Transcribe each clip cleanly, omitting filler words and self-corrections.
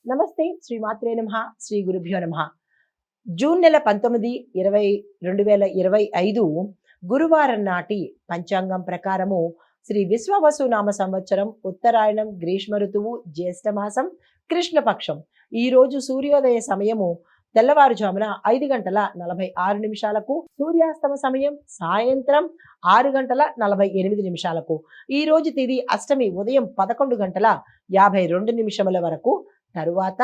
నమస్తే శ్రీ మాత్రే నమః శ్రీ గురుభ్యో నమః. జూన్ నెల 19, 20, 2025 గురువారం నాటి పంచాంగం ప్రకారము శ్రీ విశ్వావసు నామ సంవత్సరం ఉత్తరాయణం గ్రీష్మ ఋతువు జ్యేష్ఠ మాసం కృష్ణపక్షం. ఈ రోజు సూర్యోదయ సమయము తెల్లవారుజామున 5:46 సూర్యాస్తమ సమయం సాయంత్రం 6:48. ఈ రోజు తిథి అష్టమి ఉదయం 11:52 వరకు. తరువాత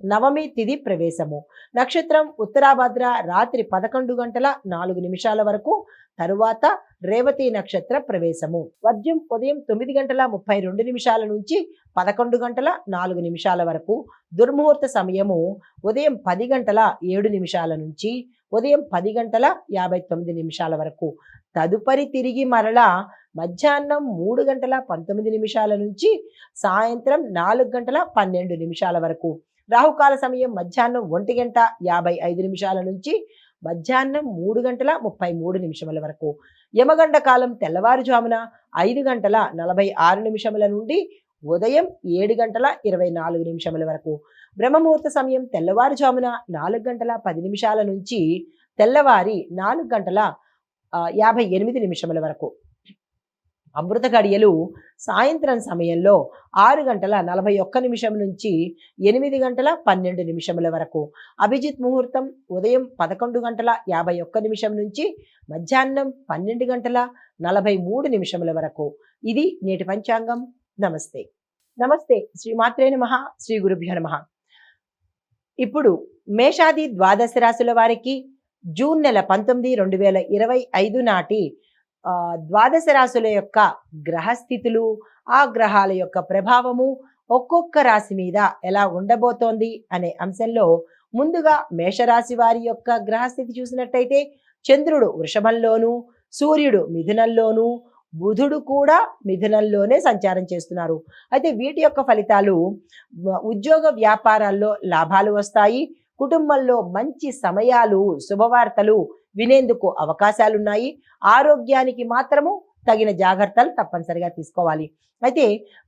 నవమి తిథి ప్రవేశము. నక్షత్రం ఉత్తరాభద్ర రాత్రి 11:04 వరకు. తరువాత రేవతి నక్షత్ర ప్రవేశము. వర్జ్యం ఉదయం 9:32 నుంచి 11:04 వరకు. దుర్ముహూర్త సమయము ఉదయం 10:07 నుంచి ఉదయం 10:59 వరకు. తదుపరి తిరిగి మరలా మధ్యాహ్నం 3:19 నుంచి సాయంత్రం 4:12 వరకు. రాహుకాల సమయం మధ్యాహ్నం 1:55 నుంచి మధ్యాహ్నం 3:33 వరకు. యమగండ కాలం తెల్లవారుజామున 5:46 నుండి ఉదయం 7:24 వరకు. బ్రహ్మముహూర్త సమయం తెల్లవారుజామున 4:10 నుంచి తెల్లవారి 4:58 వరకు. అమృత గడియలు సాయంత్రం సమయంలో 6:41 నుంచి 8:12 వరకు. అభిజిత్ ముహూర్తం ఉదయం 11:51 నుంచి మధ్యాహ్నం 12:43 వరకు. ఇది నేటి పంచాంగం. నమస్తే. నమస్తే శ్రీ మాత్రే నమః శ్రీ గురుభ్యో నమః. ఇప్పుడు మేషాది ద్వాదశ రాశుల వారికి జూన్ నెల 19, 2025 నాటి ద్వాదశ రాశుల యొక్క గ్రహస్థితులు, ఆ గ్రహాల యొక్క ప్రభావము ఒక్కొక్క రాశి మీద ఎలా ఉండబోతోంది అనే అంశంలో ముందుగా మేషరాశి వారి యొక్క గ్రహస్థితి చూసినట్టయితే చంద్రుడు వృషభంలోను, సూర్యుడు మిథునంలోను, బుధుడు కూడా మిథునంలోనే సంచారం చేస్తున్నారు. అయితే వీటి యొక్క ఫలితాలు ఉద్యోగ వ్యాపారాల్లో లాభాలు వస్తాయి. కుటుంబంలో మంచి సమయాలు, శుభవార్తలు వినేందుకు అవకాశాలున్నాయి. ఆరోగ్యానికి మాత్రము తగిన జాగ్రత్తలు తప్పనిసరిగా తీసుకోవాలి. అయితే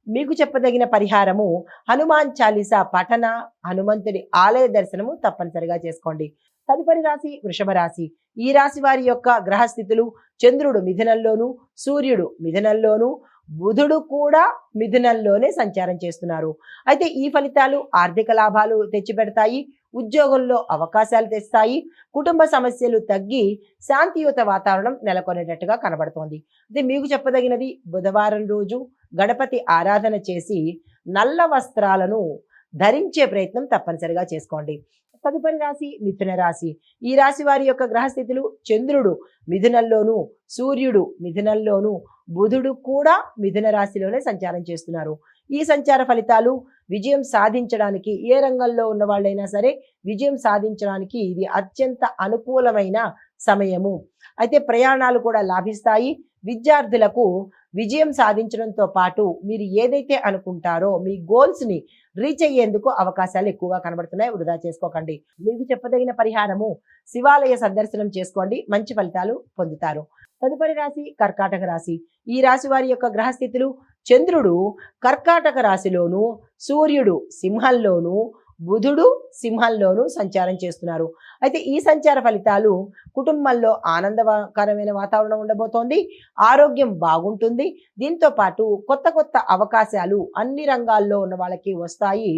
మీకు చెప్పదగిన పరిహారము హనుమాన్ చాలీసా పఠన, హనుమంతుడి ఆలయ దర్శనము తప్పనిసరిగా చేసుకోండి. తదుపరి రాశి వృషభ రాశి. ఈ రాశి వారి యొక్క గ్రహస్థితులు చంద్రుడు మిథునంలోను, సూర్యుడు మిథునంలోను, బుధుడు కూడా మిథునంలోనే సంచారం చేస్తున్నారు. అయితే ఈ ఫలితాలు ఆర్థిక లాభాలు తెచ్చిపెడతాయి, ఉద్యోగంలో అవకాశాలు తెస్తాయి, కుటుంబ సమస్యలు తగ్గి శాంతియుత వాతావరణం నెలకొనేటట్టుగా కనబడుతోంది. అయితే మీకు చెప్పదగినది బుధవారం రోజు గణపతి ఆరాధన చేసి నల్ల వస్త్రాలను ధరించే ప్రయత్నం తప్పనిసరిగా చేసుకోండి. తదుపరి రాశి మిథున రాశి. ఈ రాశి వారి యొక్క గ్రహస్థితులు చంద్రుడు మిథునంలోను, సూర్యుడు మిథునంలోను, బుధుడు కూడా మిథున రాశిలోనే సంచారం చేస్తున్నారు. ఈ సంచార ఫలితాలు విజయం సాధించడానికి, ఏ రంగంలో ఉన్న వాళ్ళైనా సరే విజయం సాధించడానికి ఇది అత్యంత అనుకూలమైన సమయము. అయితే ప్రయాణాలు కూడా లాభిస్తాయి. విద్యార్థులకు విజయం సాధించడంతో పాటు మీరు ఏదైతే అనుకుంటారో మీ గోల్స్ని రీచ్ అయ్యేందుకు అవకాశాలు ఎక్కువగా కనబడుతున్నాయి. వృధా చేసుకోకండి. మీకు చెప్పదగిన పరిహారము శివాలయ సందర్శనం చేసుకోండి, మంచి ఫలితాలు పొందుతారు. తదుపరి రాశి కర్కాటక రాశి. ఈ రాశి వారి యొక్క గ్రహస్థితులు చంద్రుడు కర్కాటక రాశిలోను, సూర్యుడు సింహంలోను, బుధుడు సింహంలోను సంచారం చేస్తున్నారు. అయితే ఈ సంచార ఫలితాలు కుటుంబంలో ఆనందకరమైన వాతావరణం ఉండబోతోంది. ఆరోగ్యం బాగుంటుంది. దీంతో పాటు కొత్త కొత్త అవకాశాలు అన్ని రంగాల్లో ఉన్న వాళ్ళకి వస్తాయి.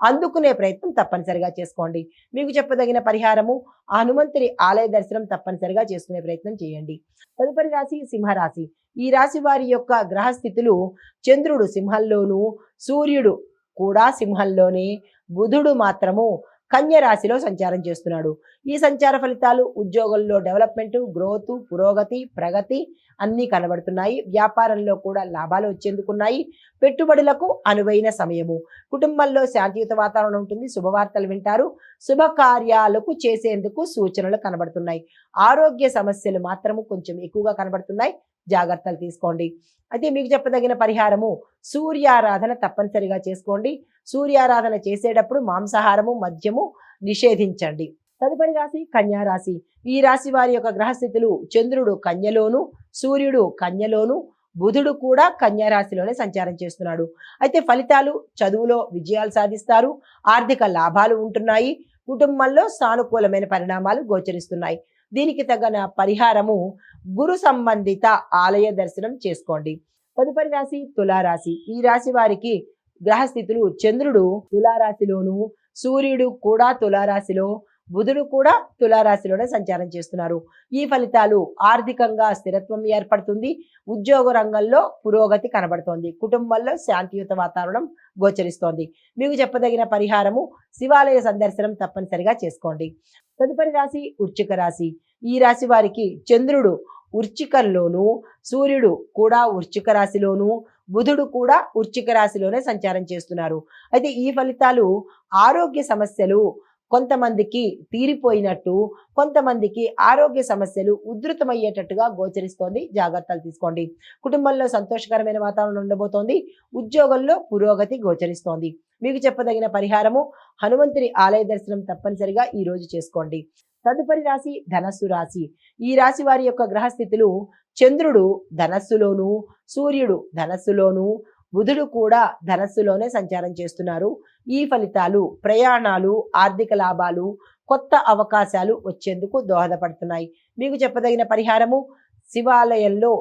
అందుకునే ప్రయత్నం తప్పనిసరిగా చేసుకోండి. మీకు చెప్పదగిన పరిహారము హనుమంతుడి ఆలయ దర్శనం తప్పనిసరిగా చేసుకునే ప్రయత్నం చేయండి. తదుపరి రాశి సింహరాశి. ఈ రాశి వారి యొక్క గ్రహస్థితులు చంద్రుడు సింహంలోను, సూర్యుడు కూడా సింహంలోనే, బుధుడు మాత్రము కన్య రాశిలో సంచారం చేస్తున్నాడు. ఈ సంచార ఫలితాలు ఉద్యోగంలో డెవలప్మెంట్, గ్రోత్, పురోగతి, ప్రగతి అన్నీ కనబడుతున్నాయి. వ్యాపారంలో కూడా లాభాలు వచ్చేందుకున్నాయి. పెట్టుబడులకు అనువైన సమయము. కుటుంబంలో శాంతియుత వాతావరణం ఉంటుంది. శుభవార్తలు వింటారు. శుభకార్యాలకు చేసేందుకు సూచనలు కనబడుతున్నాయి. ఆరోగ్య సమస్యలు మాత్రము కొంచెం ఎక్కువగా కనబడుతున్నాయి. జాగ్రత్తలు తీసుకోండి. అయితే మీకు చెప్పదగిన పరిహారము సూర్యారాధన తప్పనిసరిగా చేసుకోండి. సూర్యారాధన చేసేటప్పుడు మాంసాహారము, మద్యము నిషేధించండి. తదుపరి రాశి కన్యా రాశి. ఈ రాశి వారి యొక్క గ్రహస్థితులు చంద్రుడు కన్యలోను, సూర్యుడు కన్యలోను, బుధుడు కూడా కన్యా రాశిలోనే సంచారం చేస్తున్నాడు. అయితే ఫలితాలు చదువులో విజయాలు సాధిస్తారు, ఆర్థిక లాభాలు ఉంటున్నాయి, కుటుంబంలో సానుకూలమైన పరిణామాలు గోచరిస్తున్నాయి. దీనికి తగిన పరిహారము గురు సంబంధిత ఆలయ దర్శనం చేసుకోండి. తదుపరి రాశి తులారాశి. ఈ రాశి వారికి గ్రహస్థితులు చంద్రుడు తులారాశిలోను, సూర్యుడు కూడా తులారాశిలో, బుధుడు కూడా తులారాశిలోనే సంచారం చేస్తున్నారు. ఈ ఫలితాలు ఆర్థికంగా స్థిరత్వం ఏర్పడుతుంది, ఉద్యోగ రంగంలో పురోగతి కనబడుతోంది, కుటుంబంలో శాంతియుత వాతావరణం గోచరిస్తోంది. మీకు చెప్పదగిన పరిహారము శివాలయ సందర్శనం తప్పనిసరిగా చేసుకోండి. తదుపరి రాశి వృశ్చిక రాశి. ఈ రాశి వారికి చంద్రుడు వృశ్చికంలోను, సూర్యుడు కూడా వృశ్చిక రాశిలోను, బుధుడు కూడా వృశ్చిక రాశిలోనే సంచారం చేస్తున్నారు. అయితే ఈ ఫలితాలు ఆరోగ్య సమస్యలు కొంతమందికి తీరిపోయినట్టు, కొంతమందికి ఆరోగ్య సమస్యలు ఉధృతమయ్యేటట్టుగా గోచరిస్తోంది. జాగ్రత్తలు తీసుకోండి. కుటుంబంలో సంతోషకరమైన వాతావరణం ఉండబోతోంది, ఉద్యోగంలో పురోగతి గోచరిస్తోంది. మీకు చెప్పదగిన పరిహారము హనుమంతుని ఆలయ దర్శనం తప్పనిసరిగా ఈ రోజు చేసుకోండి. తదుపరి రాశి ధనస్సు రాశి. ఈ రాశి వారి యొక్క గ్రహస్థితులు చంద్రుడు ధనస్సులోను, సూర్యుడు ధనస్సులోను, బుధుడు కూడా ధనస్సులోనే సంచారం చేస్తున్నారు. ఈ ఫలితాలు ప్రయాణాలు, ఆర్థిక లాభాలు, కొత్త అవకాశాలు వచ్చేందుకు దోహదపడుతున్నాయి. మీకు చెప్పదగిన పరిహారము శివాలయంలో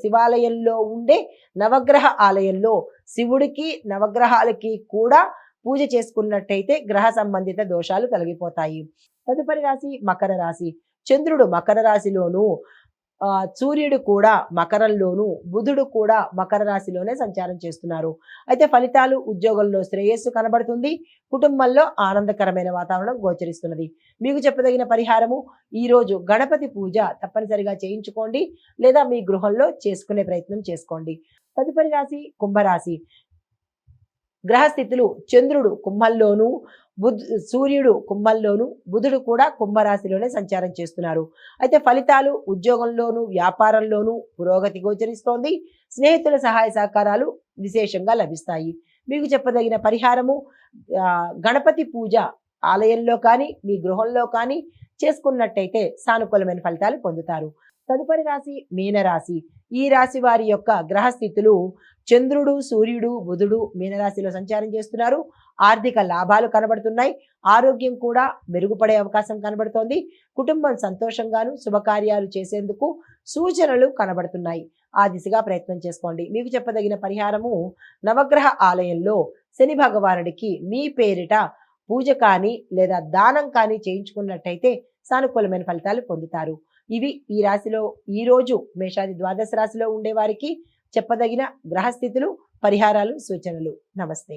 శివాలయంలో ఉండే నవగ్రహ ఆలయంలో శివుడికి నవగ్రహాలకి కూడా పూజ చేసుకున్నట్టయితే గ్రహ సంబంధిత దోషాలు తొలగిపోతాయి. తదుపరి రాశి మకర రాశి. చంద్రుడు మకర రాశిలోను, సూర్యుడు కూడా మకరంలోను, బుధుడు కూడా మకర రాశిలోనే సంచారం చేస్తున్నారు. అయితే ఫలితాలు ఉద్యోగంలో శ్రేయస్సు కనబడుతుంది, కుటుంబంలో ఆనందకరమైన వాతావరణం గోచరిస్తున్నది. మీకు చెప్పదగిన పరిహారము ఈరోజు గణపతి పూజ తప్పనిసరిగా చేయించుకోండి, లేదా మీ గృహంలో చేసుకునే ప్రయత్నం చేసుకోండి. తదుపరి రాశి కుంభరాశి. గ్రహస్థితులు చంద్రుడు కుంభంలోను, సూర్యుడు కుంభంలోను, బుధుడు కూడా కుంభరాశిలోనే సంచారం చేస్తున్నారు. అయితే ఫలితాలు ఉద్యోగంలోను, వ్యాపారంలోను పురోగతి గోచరిస్తోంది, స్నేహితుల సహాయ సహకారాలు విశేషంగా లభిస్తాయి. మీకు చెప్పదగిన పరిహారము గణపతి పూజ ఆలయంలో కానీ మీ గృహంలో కానీ చేసుకున్నట్టయితే సానుకూలమైన ఫలితాలు పొందుతారు. తదుపరి రాశి మీనరాశి. ఈ రాశి వారి యొక్క గ్రహస్థితులు చంద్రుడు, సూర్యుడు, బుధుడు మీనరాశిలో సంచారం చేస్తున్నారు. ఆర్థిక లాభాలు కనబడుతున్నాయి, ఆరోగ్యం కూడా మెరుగుపడే అవకాశం కనబడుతోంది, కుటుంబం సంతోషంగాను శుభకార్యాలు చేసేందుకు సూచనలు కనబడుతున్నాయి. ఆ దిశగా ప్రయత్నం చేసుకోండి. మీకు చెప్పదగిన పరిహారము నవగ్రహ ఆలయంలో శని భగవానుడికి మీ పేరిట పూజ కానీ లేదా దానం కానీ చేయించుకున్నట్టయితే సానుకూలమైన ఫలితాలు పొందుతారు. ఇవి ఈ రాశిలో ఈ రోజు మేషాది ద్వాదశ రాశిలో ఉండే వారికి చెప్పదగిన గ్రహస్థితులు, పరిహారాలు, సూచనలు. నమస్తే.